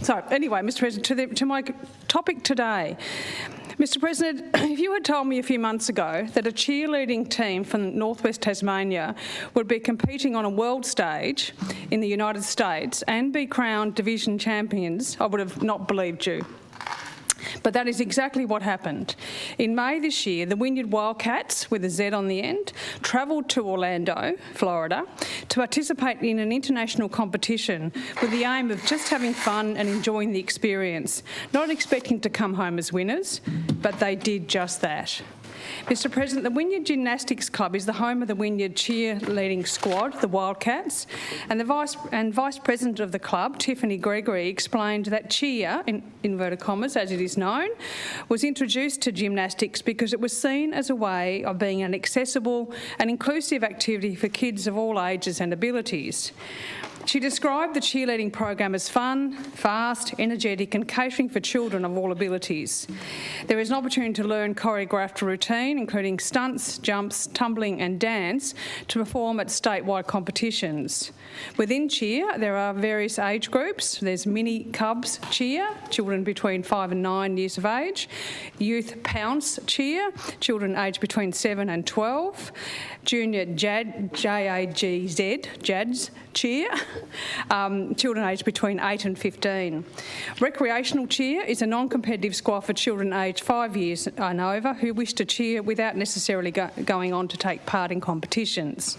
So anyway, Mr President, to my topic today. Mr President, if you had told me a few months ago that a cheerleading team from northwest Tasmania would be competing on a world stage in the United States and be crowned division champions, I would have not believed you. But that is exactly what happened. In May this year, the Wynyard Wildcatz, with a Z on the end, travelled to Orlando, Florida, to participate in an international competition with the aim of just having fun and enjoying the experience, not expecting to come home as winners, but they did just that. Mr President, the Wynyard Gymnastics Club is the home of the Wynyard cheerleading squad, the Wildcats, and the Vice President of the club, Tiffany Gregory, explained that cheer, in inverted commas as it is known, was introduced to gymnastics because it was seen as a way of being an accessible and inclusive activity for kids of all ages and abilities. She described the cheerleading program as fun, fast, energetic and catering for children of all abilities. There is an opportunity to learn choreographed routine, including stunts, jumps, tumbling and dance, to perform at statewide competitions. Within cheer, there are various age groups. There's mini cubs cheer, children between 5 and 9 years of age, youth pounce cheer, children aged between 7 and 12, junior JAGZ cheer, children aged between 8 and 15. Recreational cheer is a non-competitive squad for children aged 5 years and over who wish to cheer without necessarily going on to take part in competitions.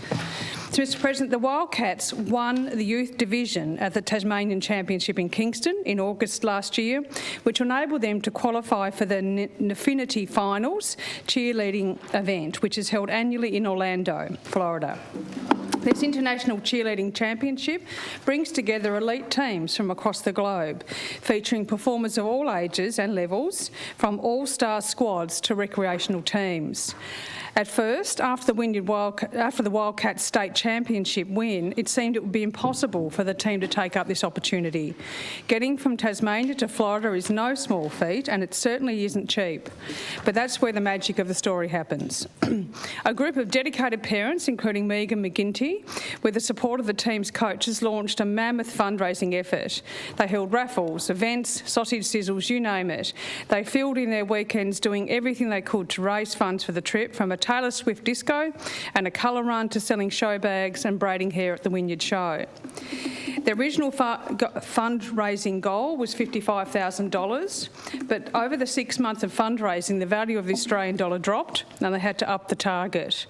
So, Mr President, the Wildcats won the youth division at the Tasmanian Championship in Kingston in August last year, which enabled them to qualify for the Nfinity Finals cheerleading event, which is held annually in Orlando, Florida. This International Cheerleading Championship brings together elite teams from across the globe, featuring performers of all ages and levels, from all-star squads to recreational teams. At first, after the Wildcats State Championship win, it seemed it would be impossible for the team to take up this opportunity. Getting from Tasmania to Florida is no small feat, and it certainly isn't cheap. But that's where the magic of the story happens. A group of dedicated parents, including Megan McGinty, with the support of the team's coaches, launched a mammoth fundraising effort. They held raffles, events, sausage sizzles, you name it. They filled in their weekends doing everything they could to raise funds for the trip, from a Taylor Swift disco and a colour run to selling show bags and braiding hair at the Wynyard show. The original fundraising goal was $55,000, but over the 6 months of fundraising, the value of the Australian dollar dropped and they had to up the target.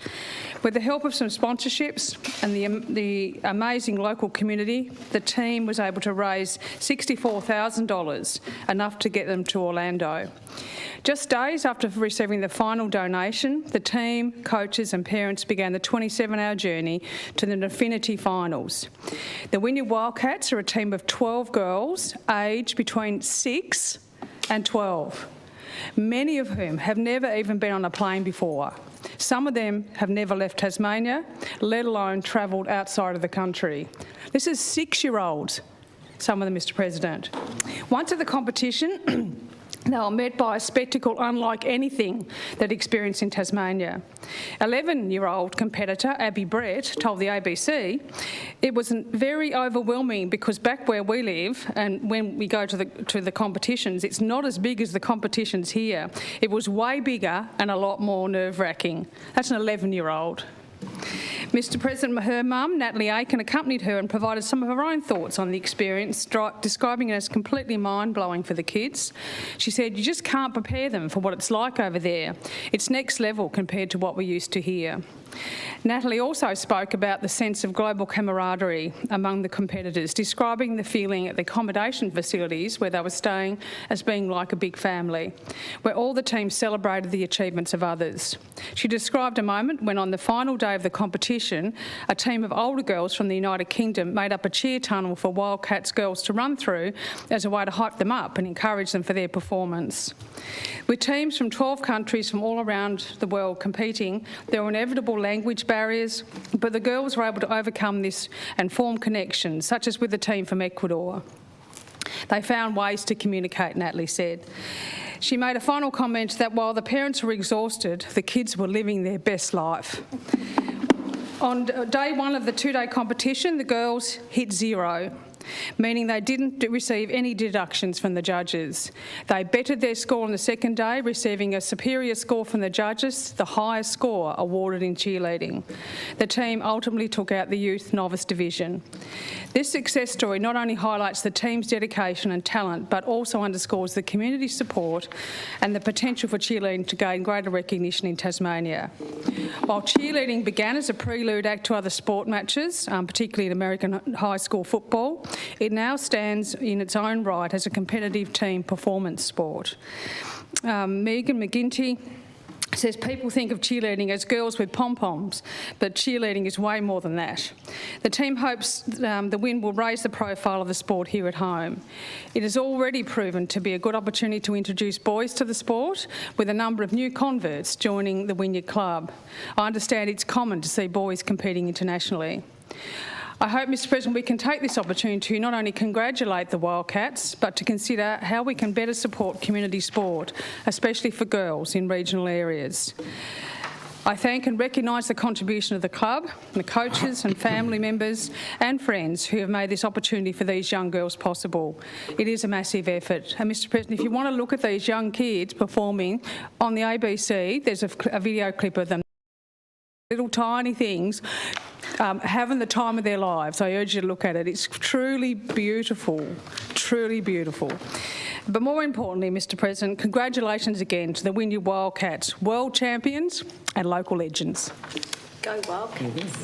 With the help of some sponsorships and the amazing local community, the team was able to raise $64,000, enough to get them to Orlando. Just days after receiving the final donation, the team, coaches and parents began the 27-hour journey to the Nfinity Finals. The Wynyard Wildcats are a team of 12 girls aged between 6 and 12, many of whom have never even been on a plane before. Some of them have never left Tasmania, let alone travelled outside of the country. This is 6-year-olds, some of them, Mr President. Once at the competition, they were met by a spectacle unlike anything they'd experienced in Tasmania. 11-year-old competitor Abby Brett told the ABC it was very overwhelming because back where we live and when we go to the competitions, it's not as big as the competitions here. It was way bigger and a lot more nerve-wracking. That's an 11-year-old. Mr President, her mum, Natalie Aiken, accompanied her and provided some of her own thoughts on the experience, describing it as completely mind-blowing for the kids. She said, "You just can't prepare them for what it's like over there. It's next level compared to what we're used to here." Natalie also spoke about the sense of global camaraderie among the competitors, describing the feeling at the accommodation facilities where they were staying as being like a big family, where all the teams celebrated the achievements of others. She described a moment when on the final day of the competition, a team of older girls from the United Kingdom made up a cheer tunnel for Wildcats girls to run through as a way to hype them up and encourage them for their performance. With teams from 12 countries from all around the world competing, there were inevitable language barriers, but the girls were able to overcome this and form connections, such as with the team from Ecuador. They found ways to communicate, Natalie said. She made a final comment that while the parents were exhausted, the kids were living their best life. On day one of the 2-day competition, the girls hit 0. meaning they didn't receive any deductions from the judges. They bettered their score on the second day, receiving a superior score from the judges, the highest score awarded in cheerleading. The team ultimately took out the youth novice division. This success story not only highlights the team's dedication and talent, but also underscores the community support and the potential for cheerleading to gain greater recognition in Tasmania. While cheerleading began as a prelude act to other sport matches, particularly in American high school football, it now stands in its own right as a competitive team performance sport. Megan McGinty says people think of cheerleading as girls with pom-poms, but cheerleading is way more than that. The team hopes the win will raise the profile of the sport here at home. It has already proven to be a good opportunity to introduce boys to the sport, with a number of new converts joining the Wynyard Club. I understand it's common to see boys competing internationally. I hope, Mr President, we can take this opportunity to not only congratulate the Wildcats, but to consider how we can better support community sport, especially for girls in regional areas. I thank and recognise the contribution of the club, the coaches and family members and friends who have made this opportunity for these young girls possible. It is a massive effort. And Mr President, if you want to look at these young kids performing on the ABC, there's a video clip of them. Little tiny things, having the time of their lives. I urge you to look at it. It's truly beautiful, truly beautiful. But more importantly, Mr President, congratulations again to the Wynyard Wildcats, world champions and local legends. Go Wildcats.